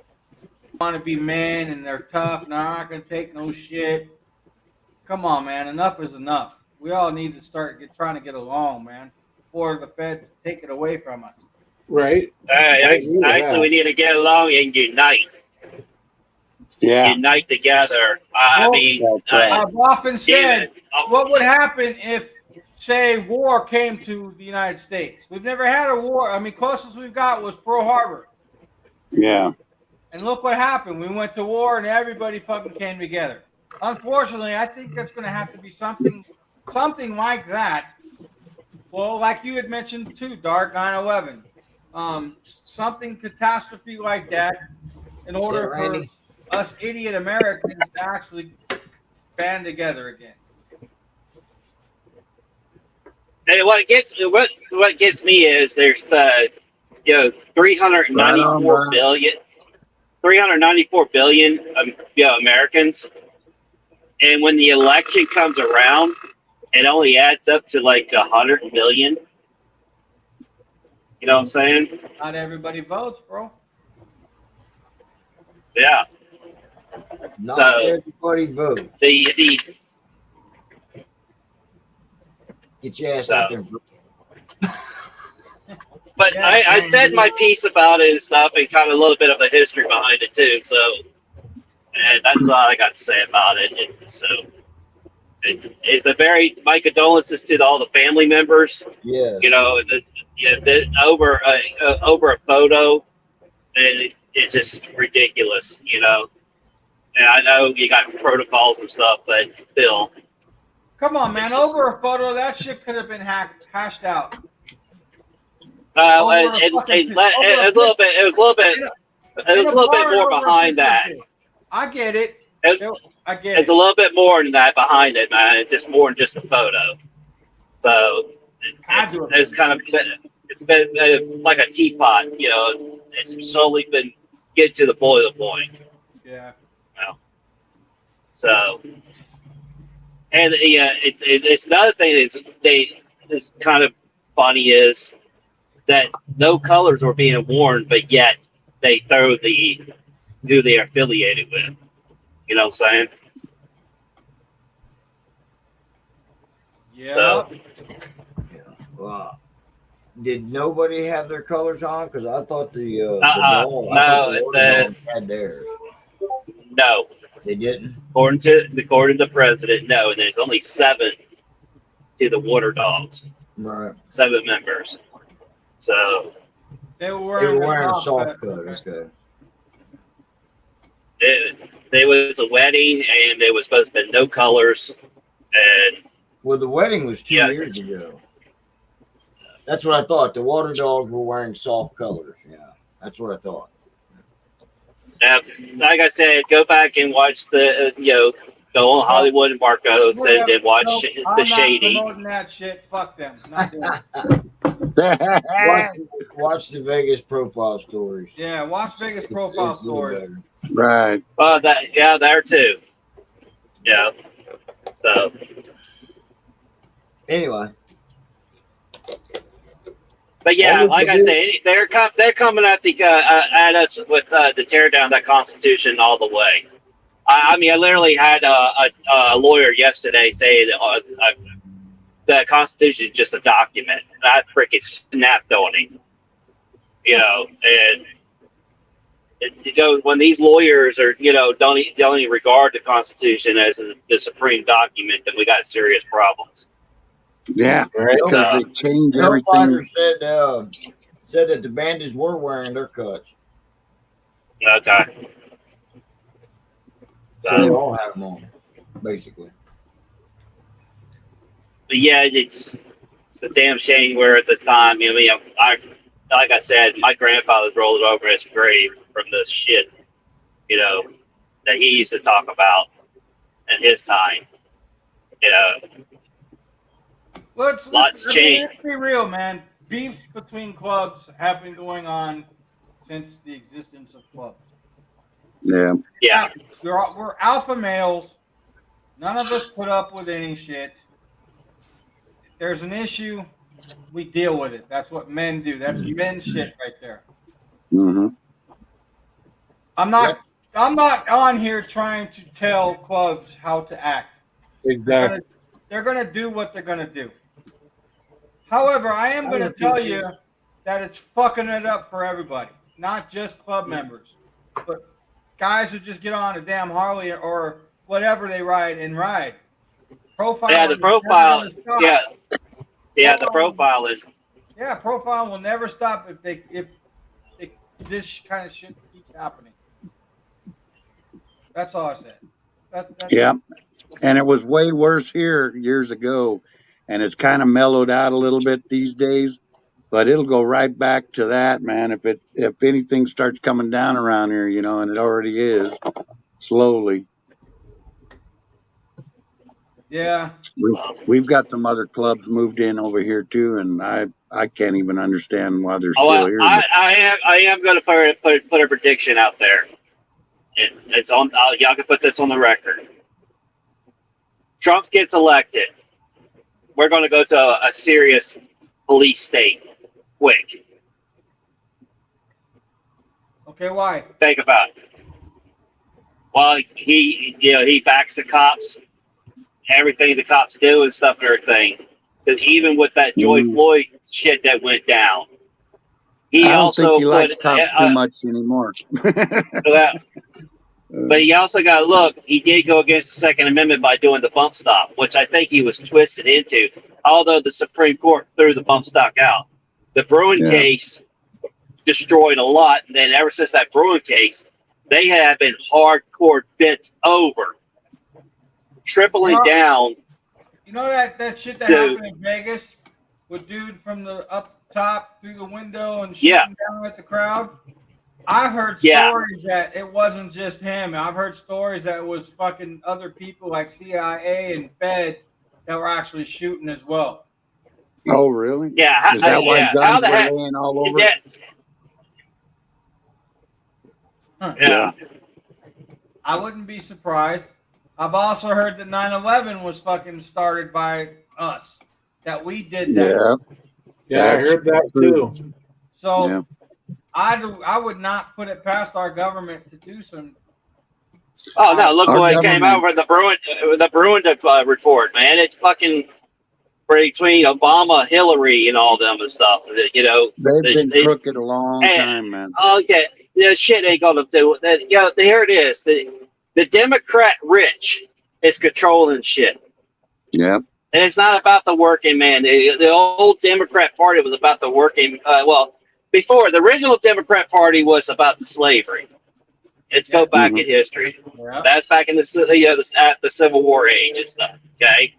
Want to be men and they're tough and they're not going to take no shit. Come on, man. Enough is enough. We all need to start trying to get along, man, before the feds take it away from us. Right. Actually, we need to get along and unite. Yeah. Unite together. I mean, I've often said, what would happen if, say, war came to the United States? We've never had a war. I mean, closest we've got was Pearl Harbor. Yeah. And look what happened. We went to war and everybody fucking came together. Unfortunately, I think that's going to have to be something like that. Well, like you had mentioned too, Dark 9/11. Something catastrophe like that in order for us idiot Americans to actually band together again. And what gets me is there's 394 billion Americans, and when the election comes around, it only adds up to like 100 million. You know what I'm saying? Not everybody votes, bro. Yeah. Not So, everybody votes. Get your ass out there. But Yeah, I said my piece about it and stuff, and kind of a little bit of the history behind it too. So, and that's all I got to say about it. It's a very, my condolences to all the family members. Yeah. Over a photo, and it's just ridiculous, And I know you got protocols and stuff, but still. Come on, man. Over a photo, that shit could have been hashed out. It was a little bit more behind that. I get it. It's a little bit more than that behind it, man. It's just more than just a photo. So it's kind of been like a teapot, It's slowly been getting to the boiling point. Yeah. So, and it's another thing is kind of funny is that no colors were being worn, but yet they throw who they're affiliated with. You know what I'm saying? Yeah. So, Well, did nobody have their colors on? Because I thought the Dog had theirs. No, They didn't. according to the president, no, and there's only 7 to the Water Dogs, Right. 7 members. So They were They wearing, were wearing the soft cut. cut. Okay. there was a wedding, and there was supposed to be no colors, and Well, the wedding was 2 Yeah. years ago. That's what I thought. The water dogs were wearing soft colors. Yeah, that's what I thought. Like I said, go back and watch the go on Hollywood and Marcos and then watch No, The I'm not Shady. promoting that shit. Fuck them. Not doing it. Watch the Vegas profile stories. Yeah, watch Vegas profile It's a little stories. better. Right. There too. Yeah. So Anyway, but yeah, like I said, they're coming at us with to tear down that Constitution all the way. I mean, I literally had a lawyer yesterday say that the Constitution is just a document. And I freaking snapped on him. And when these lawyers are don't even regard the Constitution as the supreme document, then we got serious problems. Yeah, Right. because they change the everything. Hellfighters said that the bandits were wearing their cuts. Okay. So they all had them on, basically. But yeah, it's a damn shame where at this time, like I said, my grandfather's rolled over his grave from the shit, that he used to talk about in his time. Lots changed. Let's be real, man. Beefs between clubs have been going on since the existence of clubs. Yeah. Yeah. We're alpha males. None of us put up with any shit. If there's an issue, we deal with it. That's what men do. That's men shit right there. Mm-hmm. I'm not on here trying to tell clubs how to act. Exactly. They're gonna do what they're gonna do. However, I am gonna tell you that it's fucking it up for everybody, not just club members, but guys who just get on a damn Harley or whatever they ride and ride. Profile. Yeah, the profile. Yeah. Yeah, the profile is. Yeah, profile will never stop if this kind of shit keeps happening. That's all I said. That's Yeah. And it was way worse here years ago, and it's kind of mellowed out a little bit these days. But it'll go right back to that, man. If anything starts coming down around here, and it already is slowly. Yeah. We've got some other clubs moved in over here too, and I can't even understand why they're still here. I am going to put a prediction out there. It's on. Y'all can put this on the record. Trump gets elected, we're going to go to a serious police state quick. Okay, why? Think about it. Well, he backs the cops, everything the cops do and stuff and everything. Because even with that George Floyd shit that went down, I don't think he likes cops too much anymore. But you also got to look, he did go against the Second Amendment by doing the bump stop, which I think he was twisted into, although the Supreme Court threw the bump stock out. The Bruen case destroyed a lot, and then ever since that Bruen case, they have been hardcore bent over, tripling down. You know that shit that happened in Vegas with dude from the up top through the window and shooting down at the crowd? I've heard stories that it wasn't just him. I've heard stories that it was fucking other people like CIA and feds that were actually shooting as well. Oh, really? Yeah. Is that why guns were laying all over? Yeah. I wouldn't be surprised. I've also heard that 9/11 was fucking started by us. That we did that. Yeah, I heard that too. So I would not put it past our government to do some. Oh no! Look what it came out with the Bruen report, man. It's fucking between Obama, Hillary, and all them and stuff. They've been crooked a long time, man. Okay, shit ain't gonna do that. Here it is. The Democrat rich is controlling shit. Yeah. And it's not about the working man. The old Democrat Party was about the working. Before the original Democrat Party was about the slavery. Let's go back in history. Yeah. That's back in the Civil War age and stuff. Okay,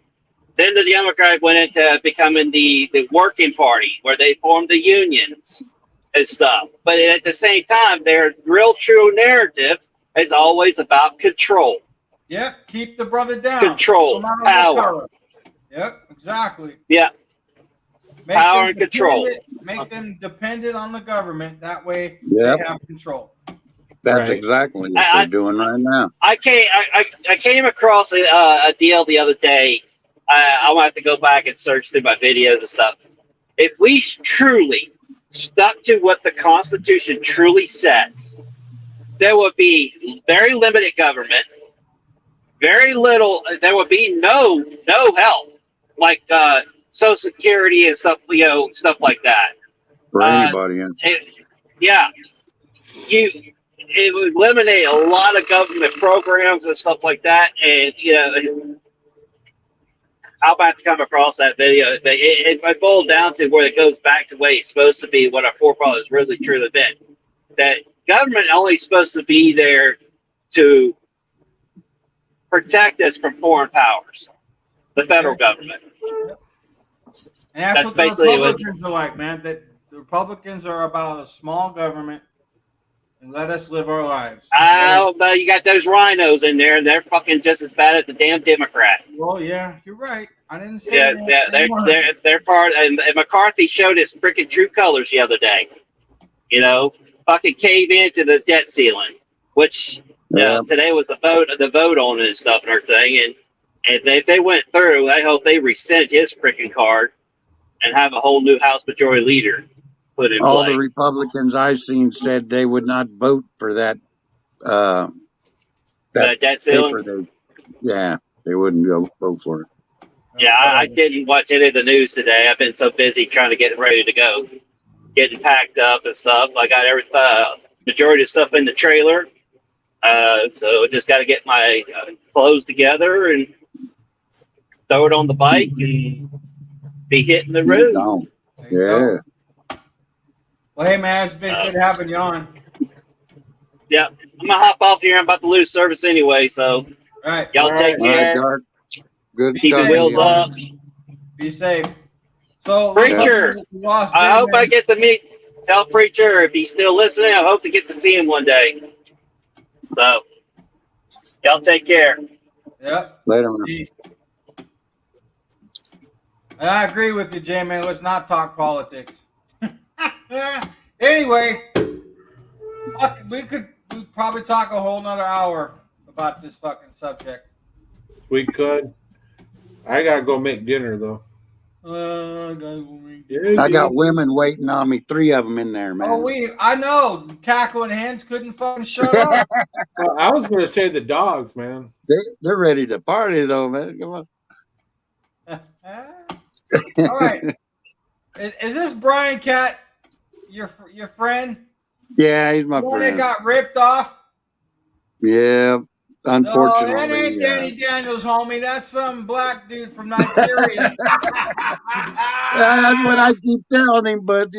Then the Democrats went into becoming the working party, where they formed the unions and stuff. But at the same time, their real true narrative is always about control. Yep, keep the brother down. Control, no matter what power. color. Yep, exactly. Yeah, Make power them and control. Make them dependent on the government. That way Yep. they have control. That's Right. exactly what they're doing right now. I came across a deal the other day. I will have to go back and search through my videos and stuff. If we truly stuck to what the Constitution truly says, there would be very limited government, very little. There would be no help, like Social Security and stuff, stuff like that. For anybody. It would eliminate a lot of government programs and stuff like that, and I'll have to come across that video. But it boiled down to where it goes back to the way it's supposed to be, what our forefathers really truly been. That government only supposed to be there to protect us from foreign powers, the federal government. And that's what the basically Republicans are like, man. That the Republicans are about a small government and let us live our lives. But you got those rhinos in there, and they're fucking just as bad as the damn Democrat. Well, yeah, you're right. I didn't say Yeah, that. they're part. And McCarthy showed his freaking true colors the other day. Fucking cave into the debt ceiling, which today was the vote on it and stuff and everything. And if they went through, I hope they rescind his freaking card and have a whole new House Majority Leader put in All play. the Republicans I've seen said they would not vote for that. That debt ceiling. Paper. They wouldn't go vote for it. Yeah, I didn't watch any of the news today. I've been so busy trying to get ready to go, getting packed up and stuff. I got every majority of stuff in the trailer, so I just got to get my clothes together and throw it on the bike and be hitting the road. There you Yeah. go. Well, hey, man, it's been good having you on. Yeah, I'm gonna hop off here. I'm about to lose service anyway, so All right. y'all take All right, care. Doc. Good Keep your talking to wheels you. up. Be safe. So, Preacher, I hope I get to tell Preacher if he's still listening. I hope to get to see him one day. So, y'all take care. Yep. Later, man. Peace. And I agree with you, J-Man. Let's not talk politics. Anyway, we'd probably talk a whole nother hour about this fucking subject. We could. I gotta go make dinner though. I got women waiting on me. 3 of them in there, man. I know. Cackling hens couldn't fucking shut up. Well, I was gonna say the dogs, man. They're ready to party, though, man. Come on. All right. Is this Brian Cat your friend? Yeah, he's my The one that friend. got ripped off? Yeah, No, unfortunately. that ain't Danny Daniels, homie. That's some black dude from Nigeria. That's what I keep telling him, but,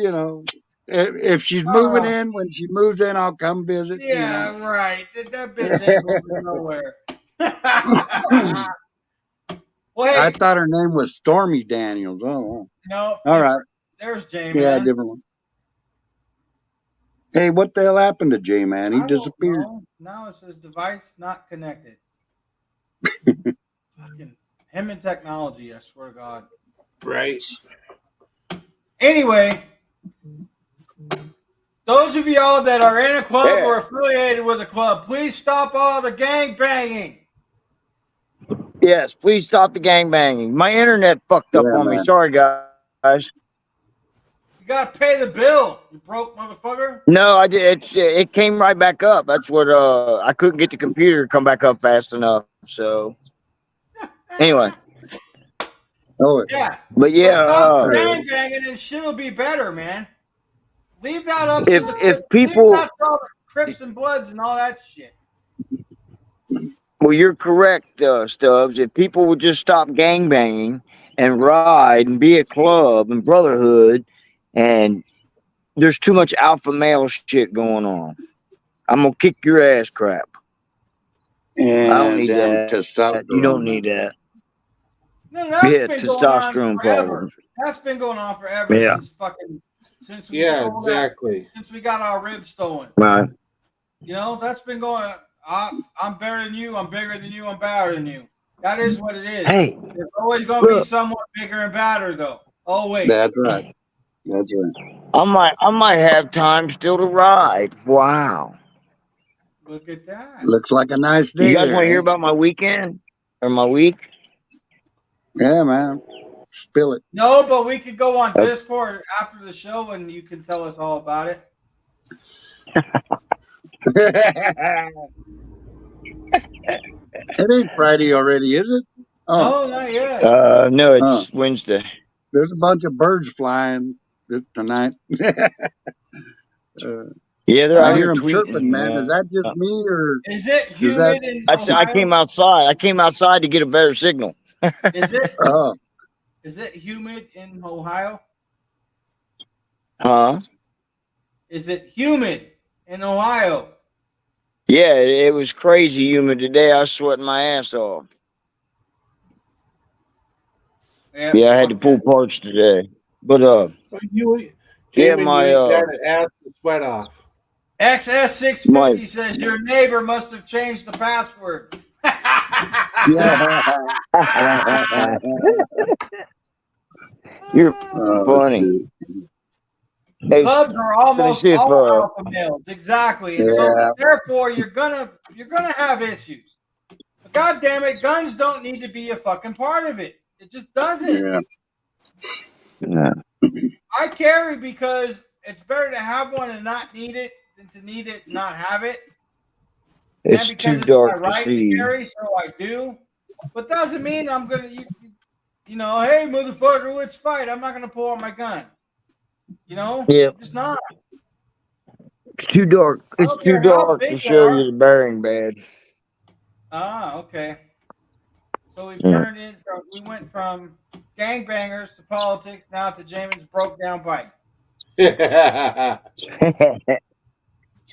if she's moving in, when she moves in, I'll come visit. Yeah, right. That bitch ain't moving nowhere. Well, hey, I thought her name was Stormy Daniels. Oh, no. all right. There's Jamie. Yeah, different one. Hey, what the hell happened to J Man? He disappeared. Now it says device not connected. Fucking him and technology, I swear to God. Right. Anyway, those of y'all that are in a club or affiliated with a club, please stop all the gang banging. Yes, please stop the gang banging. My internet fucked up on me. Sorry, guys. You gotta pay the bill, you broke motherfucker. No, I did. It came right back up. That's what I couldn't get the computer to come back up fast enough. So anyway, Yeah. but stop gang banging and shit'll be better, man. Leave that up. If people, leave that to all the Crips and Bloods and all that shit. Well, you're correct, Stubbs. If people would just stop gang banging and ride and be a club and brotherhood, and there's too much alpha male shit going on. I'm gonna kick your ass, crap. And I don't need that. To stop You don't need that. No, that's Yeah, been going on testosterone forever. problem. That's been going on forever Yeah. since we Yeah, stole that, exactly. since we got our ribs stolen. Right. You know, that's been going. I'm better than you. I'm bigger than you. I'm badder than you. That is what it is. Hey, There's always going to be look. someone bigger and badder, though. Always. That's right. That's right. I might have time still to ride. Wow. Look at that. Looks like a nice day. You guys want to hear about my weekend or my week? Yeah, man. Spill it. No, but we could go on Discord after the show and you can tell us all about it. It ain't Friday already, is it? Oh. No, not yet. No, it's Wednesday. There's a bunch of birds flying tonight. Yeah, they're out here chirping, man. Is that just me or is it humid in Ohio? I came outside. I came outside to get a better signal. Is it? Is it humid in Ohio? Huh? Is it humid in Ohio? Yeah, it was crazy humid today. I was sweating my ass off. Yeah, I had to pull parts today. But You, yeah, Jamie, my you ain't got to ask the sweat off. XS650 says your neighbor must have changed the password. You're funny. Hey, Clubs are almost all alpha males, exactly, and so therefore you're gonna have issues. But God damn it, guns don't need to be a fucking part of it. It just doesn't. Yeah. I carry because it's better to have one and not need it than to need it and not have it. It's too dark to see. Carry, so I do. But doesn't mean I'm gonna, you know, hey motherfucker, let's fight. I'm not gonna pull out my gun. You know, it's not. It's too dark. It's too dark to show you the bearing badge. Ah, okay. So we went from gangbangers to politics, now to Jamin's broke down bike.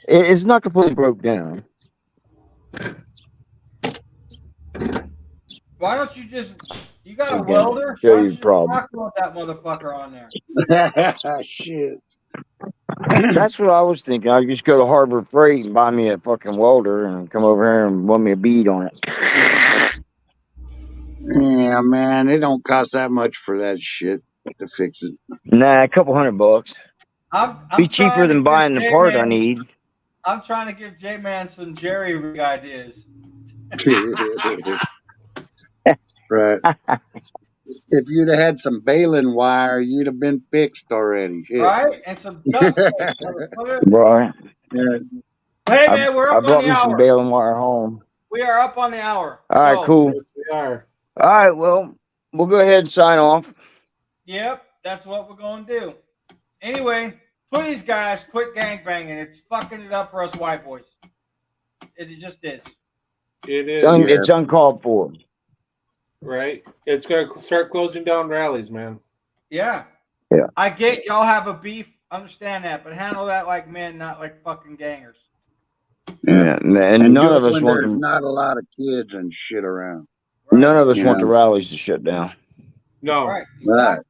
It's not completely broke down. Why don't you you got a welder? Show you the problem. Talk about that motherfucker on there. Shit. That's what I was thinking. I'd just go to Harbor Freight and buy me a fucking welder and come over here and weld me a bead on it. Yeah, man, it don't cost that much for that shit to fix it. Nah, a couple $100. I'm be cheaper than buying the part I need. I'm trying to give J-Man some jerry rig ideas. Right. If you'd have had some baling wire, you'd have been fixed already. Shit. Right? And some duct tape. Right. Yeah. Hey, man, we're up on the hour. I brought me some baling wire home. We are up on the hour. All right, cool. Yes, we are. All right, well, we'll go ahead and sign off. Yep, that's what we're going to do. Anyway, please, guys, quit gangbanging. It's fucking it up for us white boys. It just is. It is. It's uncalled for. Right? It's going to start closing down rallies, man. Yeah. Yeah. I get y'all have a beef. Understand that. But handle that like men, not like fucking gangers. Yeah. And none of us want... There's not a lot of kids and shit around. Right. None of us want the rallies to shut down. No. Right. Exactly.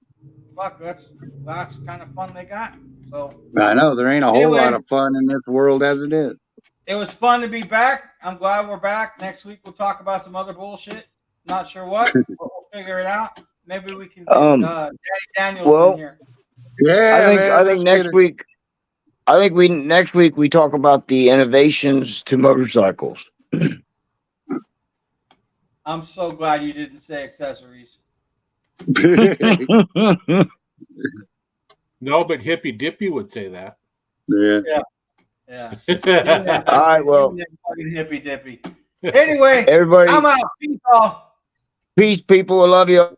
Fuck, that's kind of fun they got. So I know. There ain't a whole lot of fun in this world as it is. It was fun to be back. I'm glad we're back. Next week we'll talk about some other bullshit. Not sure what, but we'll figure it out. Maybe we can get Daddy Daniels in here. Yeah, I think next week. I think next week we talk about the innovations to motorcycles. I'm so glad you didn't say accessories. No, but Hippy Dippy would say that. Yeah. All right, well. Fucking Hippy Dippy. Anyway, everybody, I'm out. Peace, all. Peace, people. I love you.